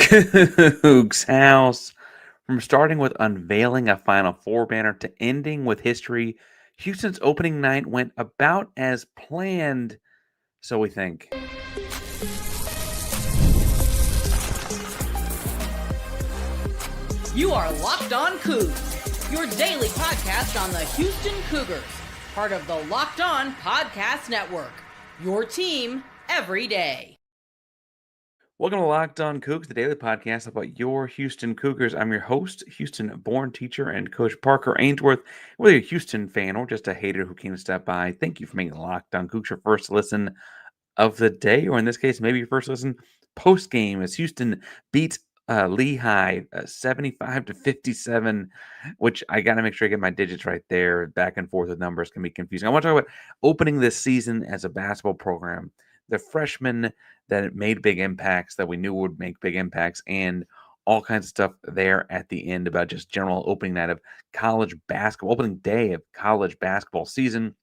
Coogs house. From starting with unveiling a Final Four banner to ending with history, Houston's opening night went about as planned, so we think. You are Locked On Cougs, your daily podcast on the Houston Cougars, part of the Locked On Podcast Network, your team every day. Welcome to Locked On Cougs, the daily podcast about your Houston Cougars. I'm your host, Houston-born teacher and coach Parker Ainsworth. Whether you're a Houston fan or just a hater who came to stop by, thank you for making Locked On Cougs your first listen of the day, or in this case, maybe your first listen post-game as Houston beats Lehigh 75-57, which I got to make sure I get my digits right there. Back and forth with numbers can be confusing. I want to talk about opening this season as a basketball program. The freshmen that made big impacts, that we knew would make big impacts, and all kinds of stuff there at the end about just general opening night of college basketball, opening day of college basketball season.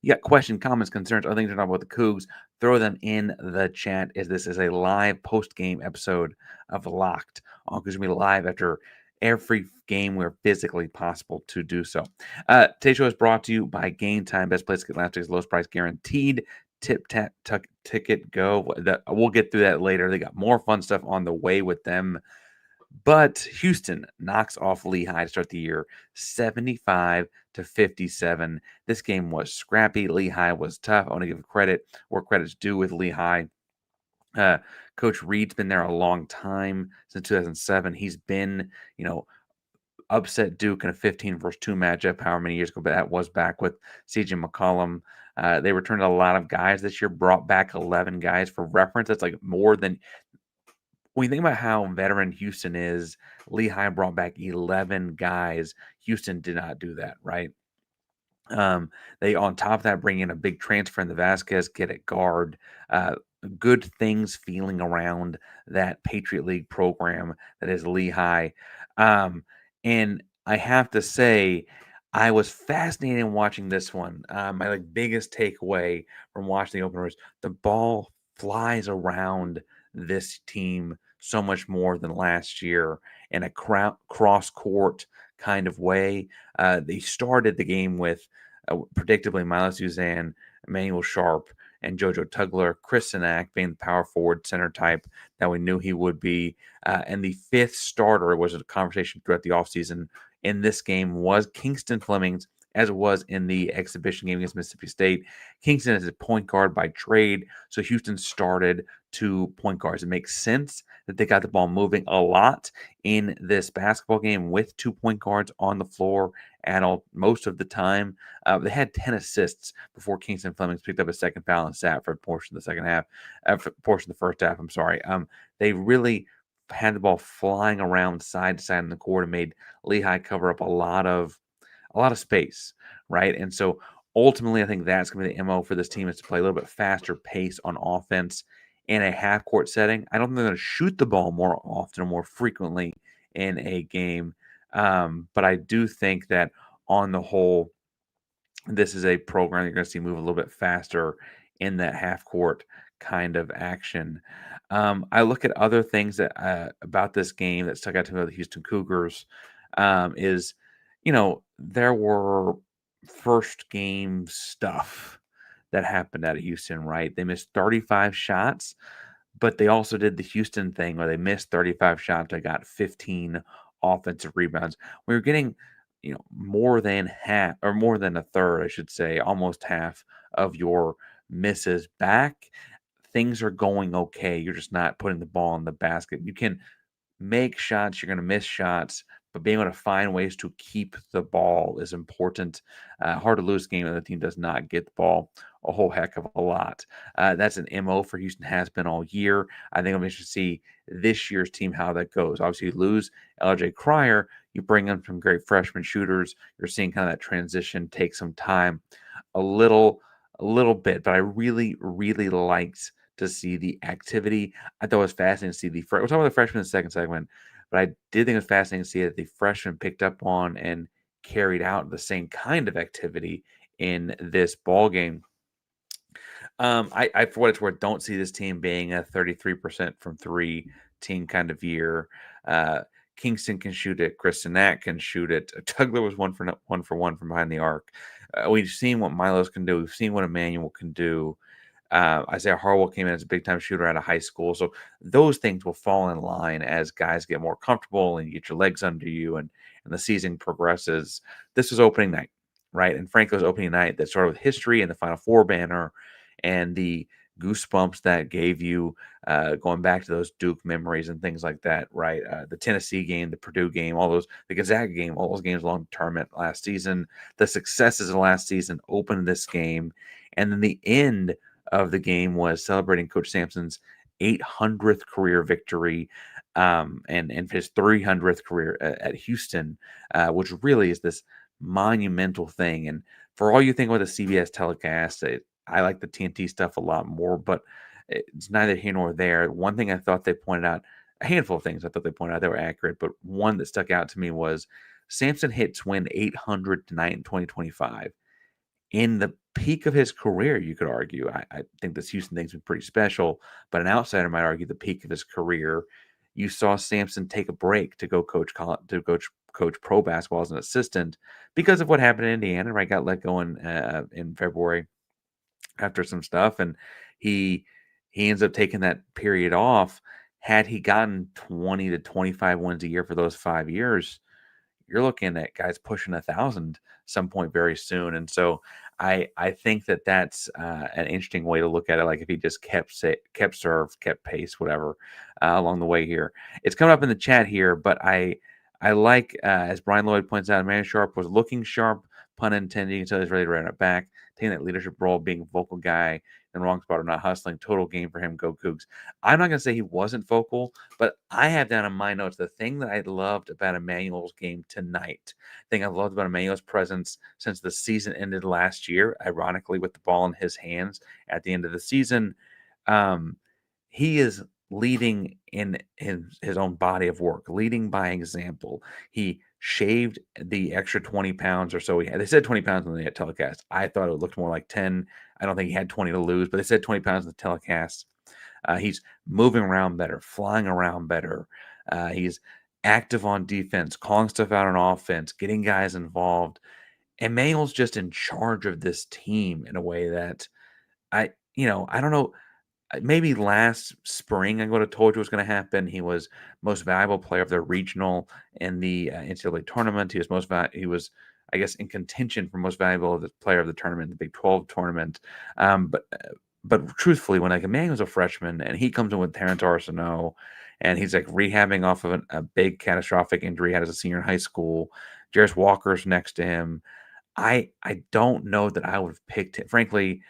You got questions, comments, concerns, other things to talk about the Cougs, throw them in the chat, as this is a live post-game episode of Locked on Cougs. We'll be live after every game where physically possible to do so. Today's show is brought to you by Game Time. Best place to get last week's lowest price guaranteed. Tip, tap, tuck, ticket, go. We'll get through that later. They got more fun stuff on the way with them. But Houston knocks off Lehigh to start the year 75-57. This game was scrappy. Lehigh was tough. I want to give credit where credit's due with Lehigh. Coach Reed's been there a long time, since 2007. He's been, upset Duke in a 15 versus 2 matchup, however many years ago, but that was back with CJ McCollum. They returned a lot of guys this year, brought back 11 guys. For reference, that's like more than, when you think about how veteran Houston is, Lehigh brought back 11 guys. Houston did not do that, right? They, on top of that, bring in a big transfer in the Vasquez, get at guard. Good things feeling around that Patriot League program that is Lehigh. And I have to say, I was fascinated in watching this one. My biggest takeaway from watching the openers, the ball flies around this team so much more than last year in a cross-court kind of way. They started the game with, predictably, Milos, Uzan, EMANUEL SHARP, and JoJo Tugler, CHRIS CENAC being the power forward center type that we knew he would be. And the fifth starter was a conversation throughout the offseason in this game was KINGSTON FLEMINGS, as it was in the exhibition game against Mississippi State. Kingston is a point guard by trade, so Houston started 2 point guards. It makes sense that they got the ball moving a lot in this basketball game with 2 point guards on the floor most of the time. They had 10 assists before KINGSTON FLEMINGS picked up a second foul and sat for a portion of the second half, portion of the first half. I'm sorry. They really had the ball flying around side to side in the court and made Lehigh cover up a lot of space, right? And so ultimately, I think that's going to be the MO for this team, is to play a little bit faster pace on offense in a half-court setting. I don't think they're going to shoot the ball more often or more frequently in a game, but I do think that on the whole, this is a program you're going to see move a little bit faster in that half-court kind of action. I look at other things that about this game that stuck out to me about the Houston Cougars is, there were first game stuff that happened out of Houston, right? They missed 35 shots, but they also did the Houston thing where they missed 35 shots. They got 15 offensive rebounds. We were getting, more than half, or more than a third, I should say, almost half of your misses back. Things are going okay. You're just not putting the ball in the basket. You can make shots, you're going to miss shots, but being able to find ways to keep the ball is important. Hard to lose game when the team does not get the ball a whole heck of a lot. That's an MO for Houston, has been all year. I think I'm interested to see this year's team how that goes. Obviously, you lose LJ Cryer, you bring in some great freshman shooters. You're seeing kind of that transition take some time, a little bit, but I really, really liked to see the activity. I thought it was fascinating to see we'll talk about the freshmen in the second segment, but I did think it was fascinating to see that the freshmen picked up on and carried out the same kind of activity in this ball game. I for what it's worth, don't see this team being a 33% from 3 team kind of year. Kingston can shoot it. CHRIS CENAC can shoot it. Tugler was one for one from behind the arc. We've seen what Milos can do. We've seen what Emmanuel can do. Isaiah Harwell came in as a big-time shooter out of high school. So those things will fall in line as guys get more comfortable and you get your legs under you and the season progresses. This was opening night, right? And frankly, it was opening night that started with history and the Final Four banner and the goosebumps that gave you going back to those Duke memories and things like that, right? The Tennessee game, the Purdue game, all those, the Gonzaga game, all those games along the tournament last season. The successes of last season opened this game. And then the end of the game was celebrating Coach Sampson's 800th career victory and his 300th career at Houston, which really is this monumental thing. And for all you think about the CBS telecast, I like the TNT stuff a lot more, but it's neither here nor there. One thing I thought they pointed out, a handful of things I thought they pointed out that were accurate, but one that stuck out to me was Sampson hit twin 800 tonight in 2025. In the peak of his career, you could argue. I think this Houston thing's been pretty special, but an outsider might argue the peak of his career. You saw Sampson take a break to go coach pro basketball as an assistant because of what happened in Indiana. Right, got let go in February after some stuff, and he ends up taking that period off. Had he gotten 20 to 25 wins a year for those 5 years, you're looking at guys pushing 1,000 some point very soon. And so I think that that's an interesting way to look at it. Like if he just kept serve, kept pace, whatever, along the way here. It's coming up in the chat here, but I like, as Brian Lloyd points out, Emmanuel Sharp was looking sharp, pun intended, until he's ready to run it back, taking that leadership role, being a vocal guy in the wrong spot or not hustling. Total game for him. Go Coogs. I'm not going to say he wasn't vocal, but I have down in my notes the thing that I loved about Emmanuel's game tonight. The thing I've loved about Emmanuel's presence since the season ended last year, ironically, with the ball in his hands at the end of the season. He is leading in his own body of work, leading by example. He shaved the extra 20 pounds or so he had. They said 20 pounds on the telecast. I thought it looked more like 10. I don't think he had 20 to lose, but they said 20 pounds in the telecast. He's moving around better, flying around better. He's active on defense, calling stuff out on offense, getting guys involved. Emmanuel's just in charge of this team in a way that I don't know. Maybe last spring I would have told you was going to happen. He was most valuable player of the regional in the NCAA tournament. He was, I guess, in contention for most valuable player of the tournament, the Big 12 tournament. But truthfully, when like Emmanuel's a freshman and he comes in with Terrence Arsenault and he's like rehabbing off of a big catastrophic injury he had as a senior in high school, Jarris Walker's next to him. I don't know that I would have picked him. Frankly,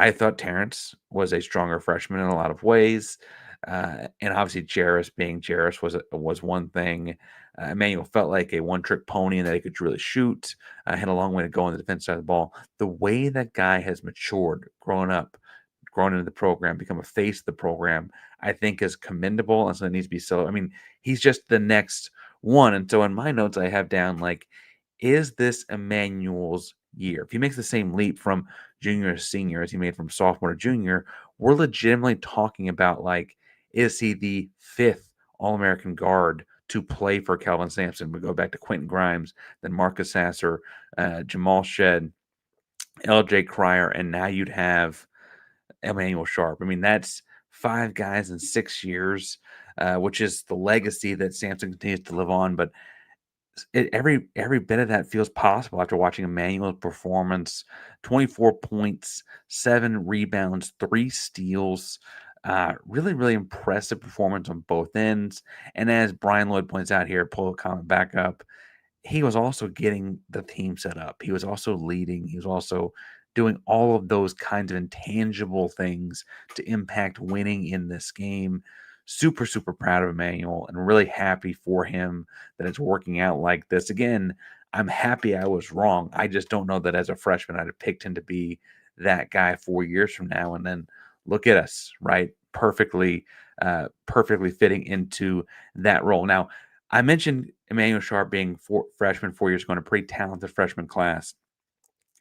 I thought Terrence was a stronger freshman in a lot of ways. And obviously Jarris being Jarris was one thing. Emmanuel felt like a one-trick pony and that he could really shoot. Had a long way to go on the defense side of the ball. The way that guy has matured, grown up, grown into the program, become a face of the program, I think is commendable. And so it needs to be so. I mean, he's just the next one. And so in my notes, I have down like, is this Emmanuel's year? If he makes the same leap from junior to senior as he made from sophomore to junior, we're legitimately talking about like, is he the 5th All-American guard to play for KELVIN SAMPSON? We go back to Quentin Grimes, then Marcus Sasser, Jamal Shead, LJ Cryer, and now you'd have Emmanuel Sharp. I mean, that's 5 guys in 6 years, which is the legacy that Sampson continues to live on. But every bit of that feels possible after watching Emmanuel's performance. 24 points, 7 rebounds, 3 steals. Really, really impressive performance on both ends. And as Brian Lloyd points out here, pull the comment back up, he was also getting the team set up. He was also leading. He was also doing all of those kinds of intangible things to impact winning in this game. Super, super proud of Emmanuel and really happy for him that it's working out like this. Again, I'm happy I was wrong. I just don't know that as a freshman I'd have picked him to be that guy 4 years from now. And then look at us, right? Perfectly fitting into that role. Now, I mentioned Emmanuel Sharp being freshman 4 years ago in a pretty talented freshman class.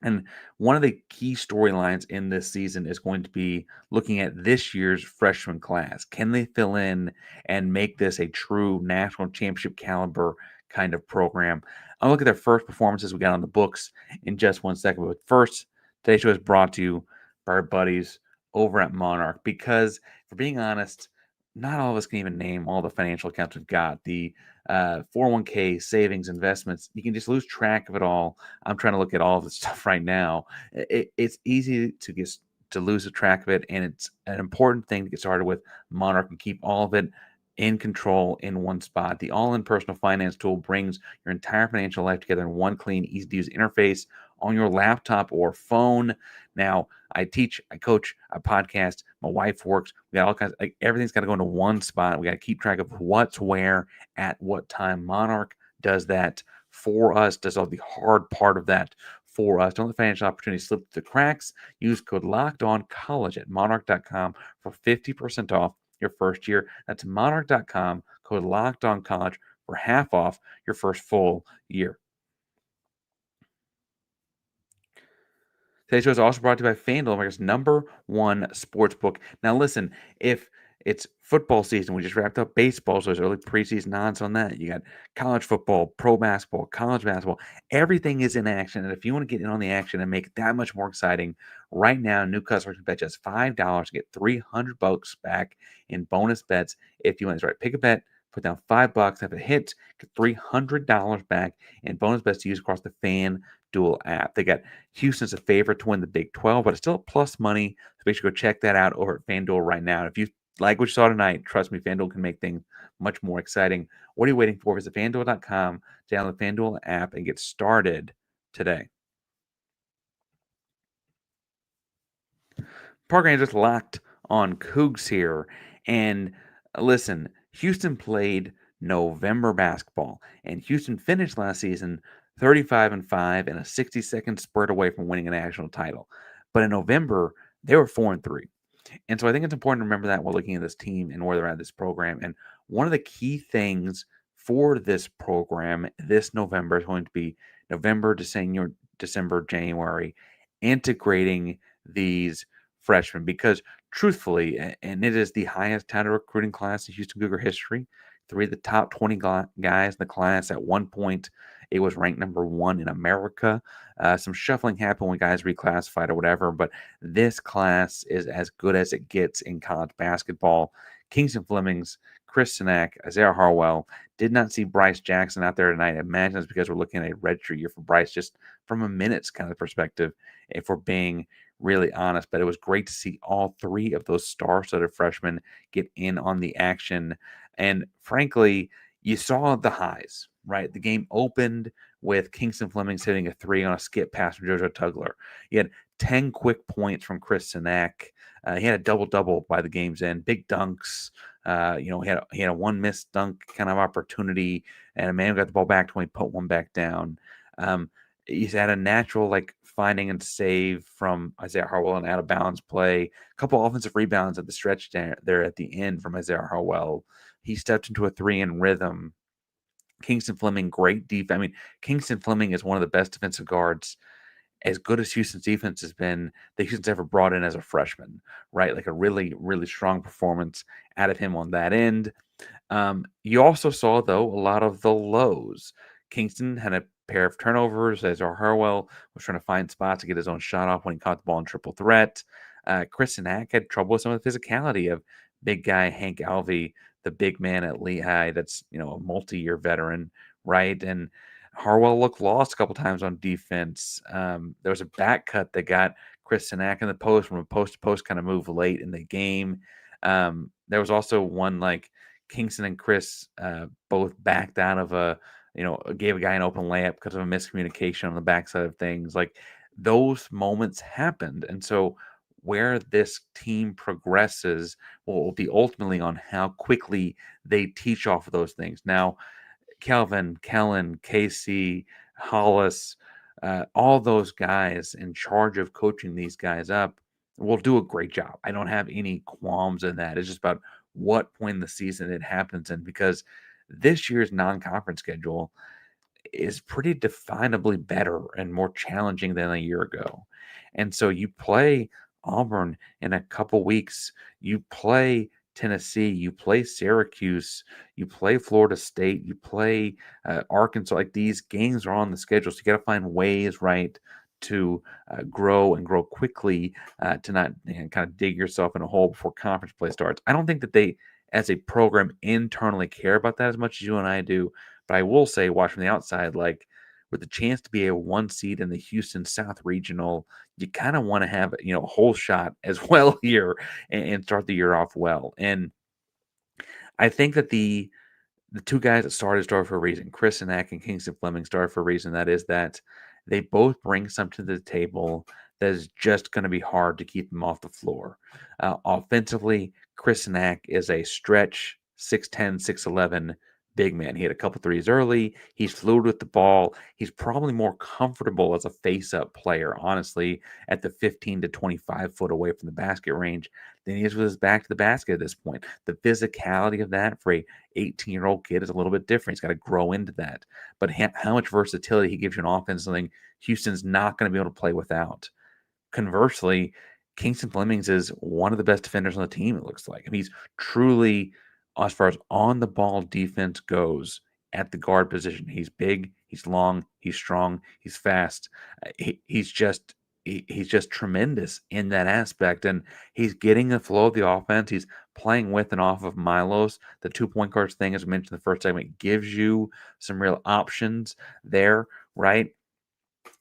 And one of the key storylines in this season is going to be looking at this year's freshman class. Can they fill in and make this a true national championship caliber kind of program? I'll look at their first performances we got on the books in just one second. But first, today's show is brought to you by our buddies over at Monarch because, for being honest, not all of us can even name all the financial accounts we've got. The 401k savings, investments, you can just lose track of it all. I'm trying to look at all of this stuff right now. It's easy to lose the track of it, and it's an important thing to get started with Monarch and keep all of it in control in one spot. The all-in personal finance tool brings your entire financial life together in one clean, easy-to-use interface on your laptop or phone. Now, I teach, I coach, I podcast, my wife works. We got all kinds, like everything's got to go into one spot. We got to keep track of what's where at what time. Monarch does that for us, does all the hard part of that for us. Don't let financial opportunities slip through the cracks. Use code LOCKEDONCollege at monarch.com for 50% off your first year. That's monarch.com, code LOCKEDONCollege for half off your first full year. Today's show is also brought to you by FanDuel, America's #1 sportsbook. Now, listen, if it's football season, we just wrapped up baseball, so there's early preseason odds on that. You got college football, pro basketball, college basketball. Everything is in action. And if you want to get in on the action and make it that much more exciting, right now, new customers can bet just $5 to get $300 back in bonus bets if you win. That's right. Pick a bet, put down $5. If it hits, get $300 back in bonus bets to use across the FanDuel app. They got Houston's a favorite to win the Big 12, but it's still plus money. So make sure to go check that out over at FanDuel right now. And if you like what you saw tonight, trust me, FanDuel can make things much more exciting. What are you waiting for? Visit FanDuel.com, download the FanDuel app, and get started today. Program just locked on Coogs here. And listen, Houston played November basketball, and Houston finished last season 35-5 and a 60-second spurt away from winning a national title. But in November, they were 4-3. And so I think it's important to remember that while looking at this team and where they're at this program. And one of the key things for this program this November is going to be November, December, January, integrating these freshmen because truthfully, and it is the highest touted recruiting class in Houston Cougar history. 3 of the top 20 guys in the class. At one point, it was ranked #1 in America. Some shuffling happened when guys reclassified or whatever, but this class is as good as it gets in college basketball. Kingston Flemings, CHRIS CENAC, Isaiah Harwell. Did not see Bryce Jackson out there tonight. I imagine it's because we're looking at a redshirt year for Bryce, just from a minutes kind of perspective, if we're being really honest. But it was great to see all 3 of those star-studded freshmen get in on the action. And frankly, you saw the highs, right? The game opened with Kingston Flemings hitting a 3 on a skip pass from JoJo Tugler. He had 10 quick points from CHRIS CENAC. He had a double-double by the game's end. Big dunks. He had a one missed dunk kind of opportunity, and Emmanuel got the ball back when he put one back down. He's had a natural finding and save from Isaiah Harwell, an out of bounds play. A couple offensive rebounds at the stretch there at the end from Isaiah Harwell. He stepped into a 3 in rhythm. Kingston Fleming, great defense. I mean, Kingston Fleming is one of the best defensive guards, as good as Houston's defense has been, that Houston's ever brought in as a freshman, right? Like a really, really strong performance out of him on that end. You also saw, though, a lot of the lows. Kingston had a pair of turnovers as Harwell was trying to find spots to get his own shot off when he caught the ball in triple threat. CHRIS CENAC had trouble with some of the physicality of big guy Hank Alvey, the big man at Lehigh that's, a multi-year veteran, right? And Harwell looked lost a couple times on defense. There was a back cut that got CHRIS CENAC in the post from a post-to-post kind of move late in the game. There was also one Kingston and Chris both backed out of gave a guy an open layup because of a miscommunication on the backside of things. Those moments happened. And so where this team progresses will be ultimately on how quickly they teach off of those things. Now, Kelvin, Kellen, Casey, Hollis, all those guys in charge of coaching these guys up will do a great job. I don't have any qualms in that. It's just about what point in the season it happens in, because this year's non-conference schedule, is pretty definably better and more challenging than a year ago. And so you play Auburn in a couple weeks, you play Tennessee, you play Syracuse, you play Florida State, you play Arkansas. Like these games are on the schedule, so you got to find ways, right, to grow and grow quickly, to not kind of dig yourself in a hole before conference play starts. I don't think that they, as a program, internally care about that as much as you and I do. But I will say, watch from the outside, like with the chance to be a 1 seed in the Houston South Regional, you kind of want to have a whole shot as well here and start the year off well. And I think that the two guys that started for a reason. CHRIS CENAC and Kingston Flemings started for a reason. That is that they both bring something to the table that is just going to be hard to keep them off the floor. Offensively, CHRIS CENAC is a stretch 6'10", 6'11" big man. He had a couple threes early. He's fluid with the ball. He's probably more comfortable as a face-up player, honestly, at the 15 to 25 foot away from the basket range than he is with his back to the basket at this point. The physicality of that for a 18-year-old kid is a little bit different. He's got to grow into that. But how much versatility he gives you an offense, something Houston's not going to be able to play without. Conversely, Kingston Flemings is one of the best defenders on the team, it looks like. I mean, he's truly, as far as on the ball defense goes, at the guard position. He's big, he's long, he's strong, he's fast. He's just tremendous in that aspect, and he's getting the flow of the offense. He's playing with and off of Milos. The 2-point guards thing, as mentioned in the first segment, gives you some real options there, right?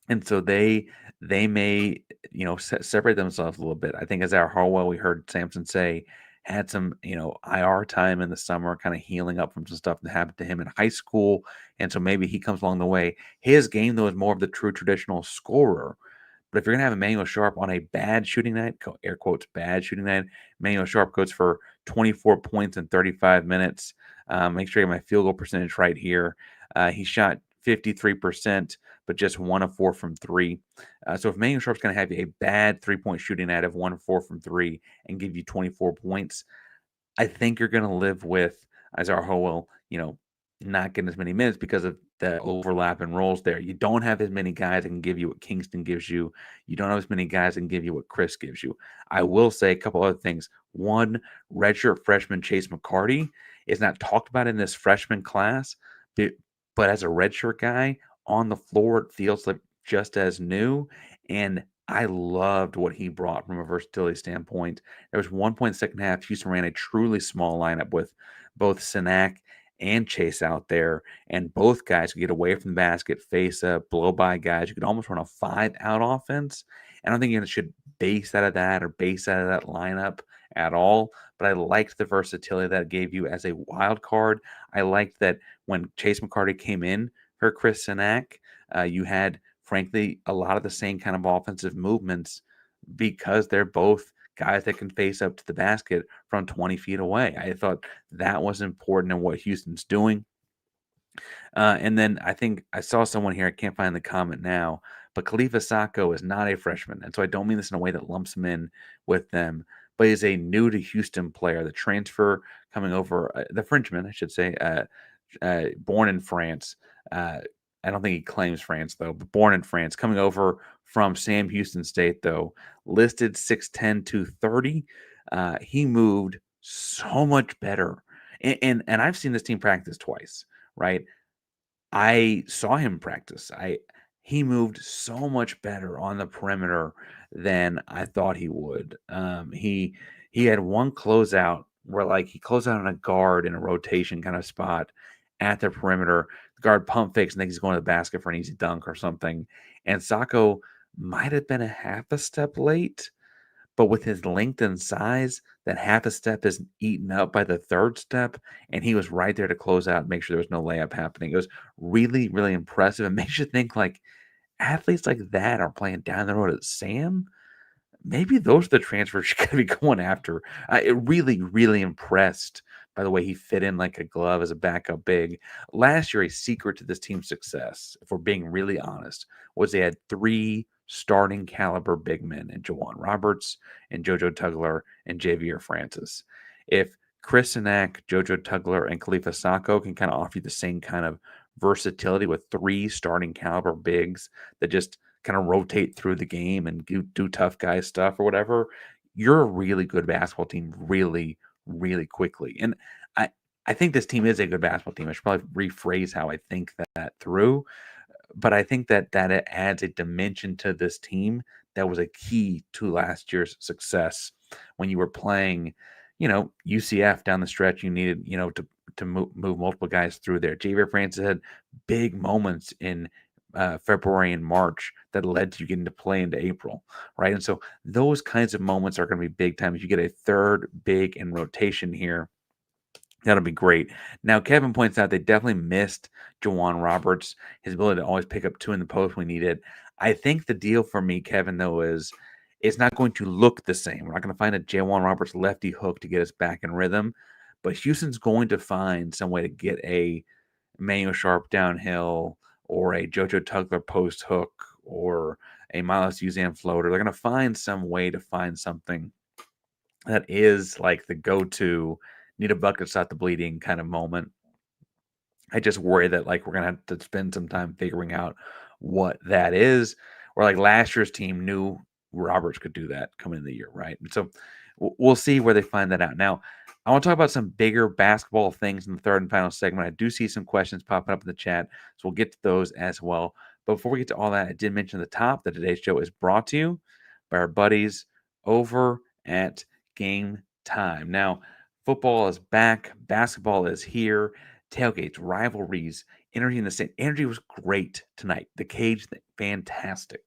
And so they may separate themselves a little bit. I think as our Harwell, we heard Sampson say, had some IR time in the summer, kind of healing up from some stuff that happened to him in high school, and so maybe he comes along the way. His game though is more of the true traditional scorer. But if you're going to have Emmanuel Sharp on a bad shooting night, air quotes, bad shooting night, Emmanuel Sharp goes for 24 points in 35 minutes. Make sure you get my field goal percentage right here. He shot 53%, but just 1 of 4 from 3. So if Emmanuel Sharp's going to have a bad 3-point shooting night of 1 of 4 from 3 and give you 24 points, I think you're going to live with Isaiah Howell, not getting as many minutes because of the overlap in roles there. You don't have as many guys that can give you what Kingston gives you. You don't have as many guys that can give you what Chris gives you. I will say a couple other things. One, redshirt freshman Chase McCarty is not talked about in this freshman class, but as a redshirt guy on the floor, it feels like just as new. And I loved what he brought from a versatility standpoint. There was one point in the second half, Houston ran a truly small lineup with both Cenac and Chase out there, and both guys could get away from the basket, face up, blow by guys. You could almost run a 5-out offense. I don't think you should base out of that or base out of that lineup at all, but I liked the versatility that it gave you as a wild card. I liked that when Chase McCarty came in for Chris Cenac, you had, frankly, a lot of the same kind of offensive movements because they're both guys that can face up to the basket from 20 feet away. I thought that was important in what Houston's doing. And then I think I saw someone here, I can't find the comment now, but Khalifa Sakho is not a freshman. And so I don't mean this in a way that lumps him in with them, but he's a new to Houston player. The transfer coming over, the Frenchman, I should say, born in France. I don't think he claims France, though, but born in France, coming over from Sam Houston State, though, listed 6'10", 230. He moved so much better. And I've seen this team practice twice, right? I saw him practice. He moved so much better on the perimeter than I thought he would. He had one closeout where like he closed out on a guard in a rotation kind of spot at the perimeter. The guard pump fakes and thinks he's going to the basket for an easy dunk or something. And Sakho might have been a half a step late, but with his length and size, that half a step is eaten up by the third step, and he was right there to close out and make sure there was no layup happening. It was really, really impressive. It makes you think like athletes like that are playing down the road at Sam. Maybe those are the transfers you got to be going after. It really, really impressed by the way he fit in like a glove as a backup big. Last year, a secret to this team's success, if we're being really honest, was they had 3 starting caliber big men in Jawan Roberts and JoJo Tugler and Javier Francis. If Chris Cenac, JoJo Tugler, and Khalifa Sakho can kind of offer you the same kind of versatility with 3 starting caliber bigs that just kind of rotate through the game and do tough guy stuff or whatever, you're a really good basketball team really, really quickly. And I I think this team is a good basketball team. I should probably rephrase how I think that through, but I think that it adds a dimension to this team that was a key to last year's success when you were playing, UCF down the stretch. You needed, to move multiple guys through there. Javier Francis had big moments in February and March that led to you getting to play into April, right? And so those kinds of moments are going to be big time. If you get a third big in rotation here, that'll be great. Now, Kevin points out they definitely missed Jawan Roberts, his ability to always pick up 2 in the post when needed. I think the deal for me, Kevin, though, is it's not going to look the same. We're not going to find a Jawan Roberts lefty hook to get us back in rhythm, but Houston's going to find some way to get a EMANUEL SHARP downhill or a JoJo Tugler post hook or a Milos Uzan floater. They're going to find some way to find something that is like the go-to need a bucket to stop the bleeding kind of moment. I just worry that like we're gonna have to spend some time figuring out what that is. Or like last year's team knew Roberts could do that coming in the year, right? And so we'll see where they find that out. Now, I want to talk about some bigger basketball things in the third and final segment. I do see some questions popping up in the chat, so we'll get to those as well. But before we get to all that, I did mention at the top that today's show is brought to you by our buddies over at Game Time. Now, football is back, basketball is here, tailgates, rivalries, energy in the state. Energy was great tonight. The cage, fantastic.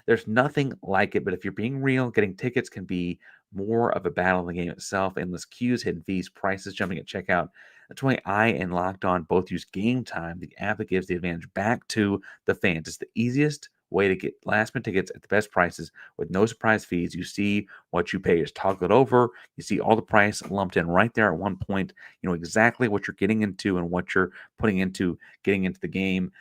There's nothing like it, but if you're being real, getting tickets can be more of a battle in the game itself. Endless queues, hidden fees, prices jumping at checkout. That's why I and Locked On both use Game Time, the app that gives the advantage back to the fans. It's the easiest way to get last minute tickets at the best prices with no surprise fees. You see what you pay. Just toggle it over. You see all the price lumped in right there at one point. You know exactly what you're getting into and what you're putting into getting into the game.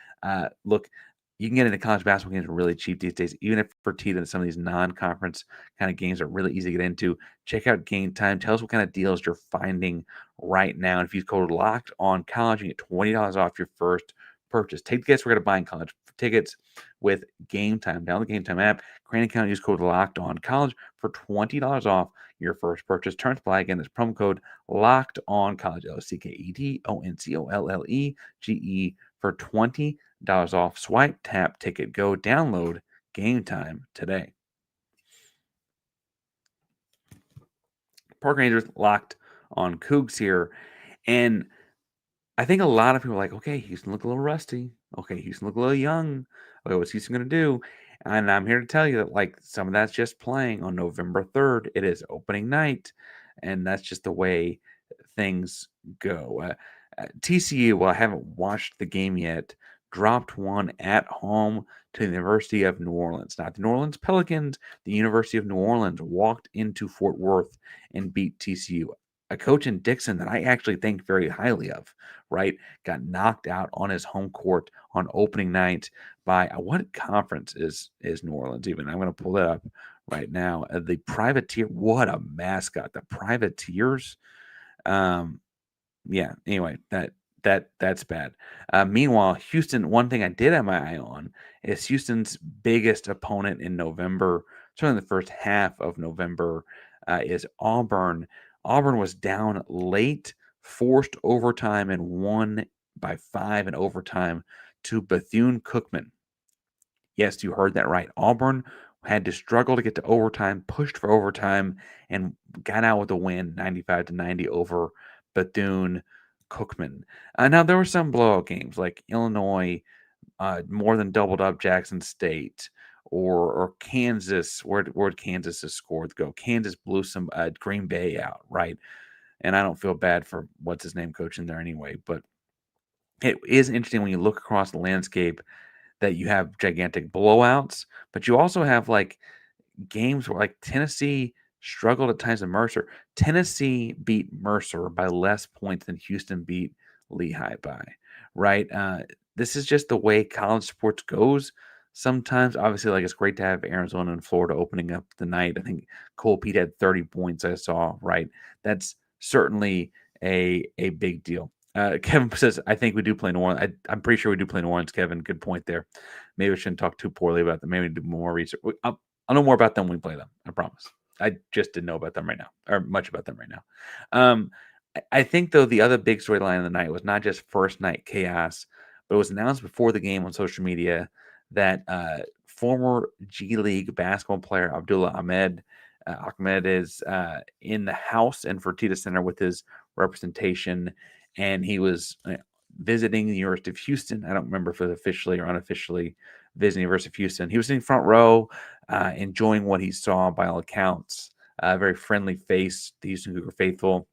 Look, you can get into college basketball games really cheap these days, even if for T, that some of these non-conference kind of games are really easy to get into. Check out Game Time. Tell us what kind of deals you're finding right now. And if you code Locked On College, you get $20 off your first purchase. Take the guess we're going to buy in college tickets with Game Time. Download the Game Time app, create an account, use code Locked On College for $20 off your first purchase. Turn to apply again. This promo code Locked On College, LOCKEDONCOLLEGE for $20 off. Swipe, tap, ticket, go. Download Game Time today. Park Rangers Locked On Coogs here, and I think a lot of people are like, okay, Houston look a little rusty. Okay, Houston look a little young. Okay, what's Houston going to do? And I'm here to tell you that, like, some of that's just playing on November 3rd. It is opening night, and that's just the way things go. TCU, well, I haven't watched the game yet, dropped one at home to the University of New Orleans. Not the New Orleans Pelicans, the University of New Orleans walked into Fort Worth and beat TCU. A coach in Dixon that I actually think very highly of, right? Got knocked out on his home court on opening night by what conference is New Orleans even? I'm going to pull that up right now. The Privateer, what a mascot! The Privateers. Yeah. Anyway, that's bad. Meanwhile, Houston. One thing I did have my eye on is Houston's biggest opponent in November, certainly the first half of November, is Auburn. Auburn was down late, forced overtime, and won by 5 in overtime to Bethune-Cookman. Yes, you heard that right. Auburn had to struggle to get to overtime, pushed for overtime, and got out with a win, 95-90 over Bethune-Cookman. Now, there were some blowout games like Illinois more than doubled up Jackson State. Or Kansas, where'd Kansas has scored go? Kansas blew some Green Bay out, right? And I don't feel bad for what's his name coaching there anyway. But it is interesting when you look across the landscape that you have gigantic blowouts, but you also have like games where like Tennessee struggled at times with Mercer. Tennessee beat Mercer by less points than Houston beat Lehigh by, right? This is just the way college sports goes. Sometimes, obviously, like it's great to have Arizona and Florida opening up the night. I think Cole Pete had 30 points I saw, right? That's certainly a big deal. Kevin says, I think we do play New Orleans. I'm pretty sure we do play New Orleans, Kevin. Good point there. Maybe I shouldn't talk too poorly about them. Maybe do more research. I'll know more about them when we play them. I promise. I just didn't know about them right now, or much about them right now. I think, though, the other big storyline of the night was not just first night chaos, but it was announced before the game on social media that former G League basketball player Abdullah Ahmed is in the house and Fertitta Center with his representation, and he was visiting the University of Houston. I don't remember if it was officially or unofficially visiting the University of Houston. He was sitting front row, enjoying what he saw by all accounts. Very friendly face, the Houston Cougar faithful.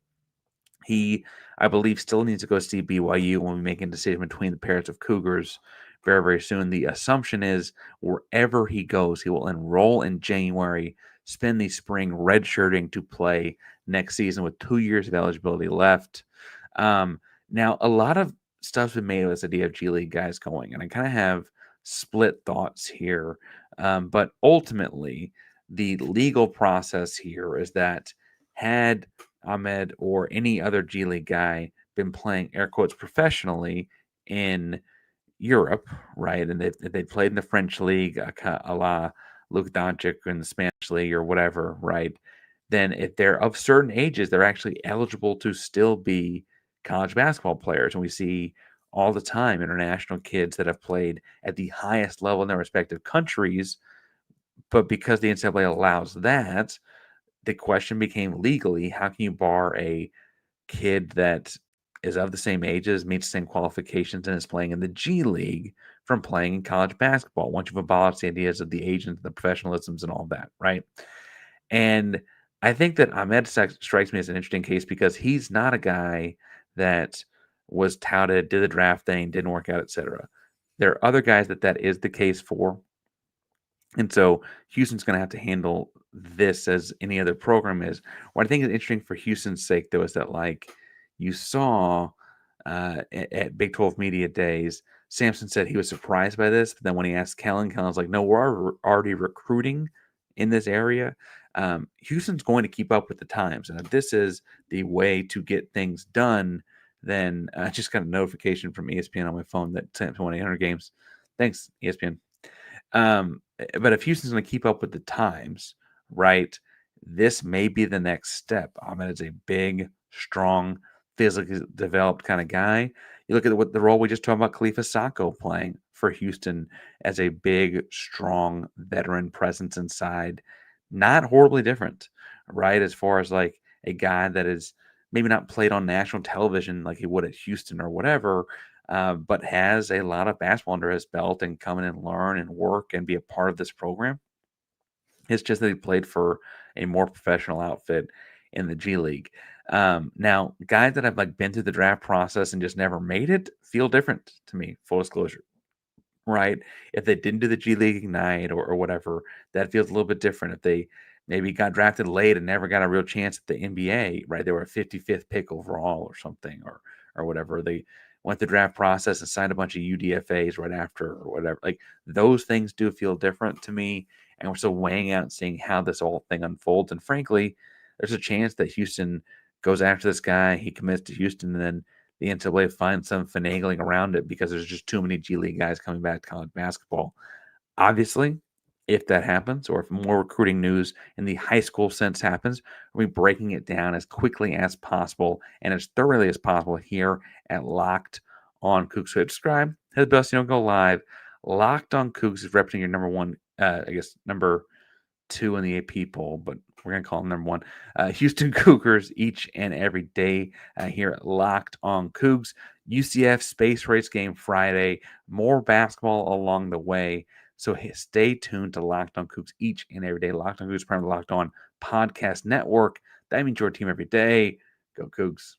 He, I believe, still needs to go see BYU when we make a decision between the pairs of Cougars very, very soon. The assumption is wherever he goes, he will enroll in January, spend the spring redshirting to play next season with 2 years of eligibility left. Now, a lot of stuff's been made of this idea of G League guys going, and I kind of have split thoughts here. But ultimately, the legal process here is that had Ahmed or any other G League guy been playing air quotes professionally in Europe, right? And they played in the French league, a la Luka Doncic in the Spanish league or whatever, right? Then if they're of certain ages, they're actually eligible to still be college basketball players. And we see all the time international kids that have played at the highest level in their respective countries. But because the NCAA allows that, the question became legally, how can you bar a kid that is of the same ages, meets the same qualifications, and is playing in the G League from playing in college basketball once you've abolished the ideas of the agents, the professionalisms, and all that, right? And I think that Ahmed strikes me as an interesting case because he's not a guy that was touted, did the draft thing, didn't work out, etc. There are other guys that is the case for. And so Houston's going to have to handle this as any other program is. What I think is interesting for Houston's sake, though, is that like you saw at Big 12 Media Days, Sampson said he was surprised by this. But then when he asked Kellen's like, no, we're already recruiting in this area. Houston's going to keep up with the times. And if this is the way to get things done, then I just got a notification from ESPN on my phone that Sampson won 800 games. Thanks, ESPN. But if Houston's going to keep up with the times, right, this may be the next step. Ahmed is a big, strong, physically developed kind of guy. You look at what the role we just talked about Khalifa Sakho playing for Houston as a big, strong veteran presence inside. Not horribly different, right? As far as like a guy that is maybe not played on national television like he would at Houston or whatever, but has a lot of basketball under his belt and come in and learn and work and be a part of this program. It's just that he played for a more professional outfit in the G League. Now, guys that have like been through the draft process and just never made it feel different to me, full disclosure. Right? If they didn't do the G League Ignite or whatever, that feels a little bit different. If they maybe got drafted late and never got a real chance at the NBA, right? They were a 55th pick overall or something, or whatever. They went the draft process and signed a bunch of UDFAs right after or whatever. Like those things do feel different to me. And we're still weighing out and seeing how this whole thing unfolds. And frankly, there's a chance that Houston goes after this guy, he commits to Houston, and then the NCAA finds some finagling around it because there's just too many G League guys coming back to college basketball. Obviously, if that happens, or if more recruiting news in the high school sense happens, we'll be breaking it down as quickly as possible and as thoroughly as possible here at Locked on Coogs. So subscribe, hit the bell so you don't go live. Locked on Coogs is representing your number one, number 2 in the AP poll, but we're going to call them number 1. Houston Cougars each and every day here at Locked on Cougs. UCF Space Race game Friday. More basketball along the way. So stay tuned to Locked on Cougs each and every day. Locked on Cougs, part of the Locked on Podcast Network. That means your team every day. Go Cougs.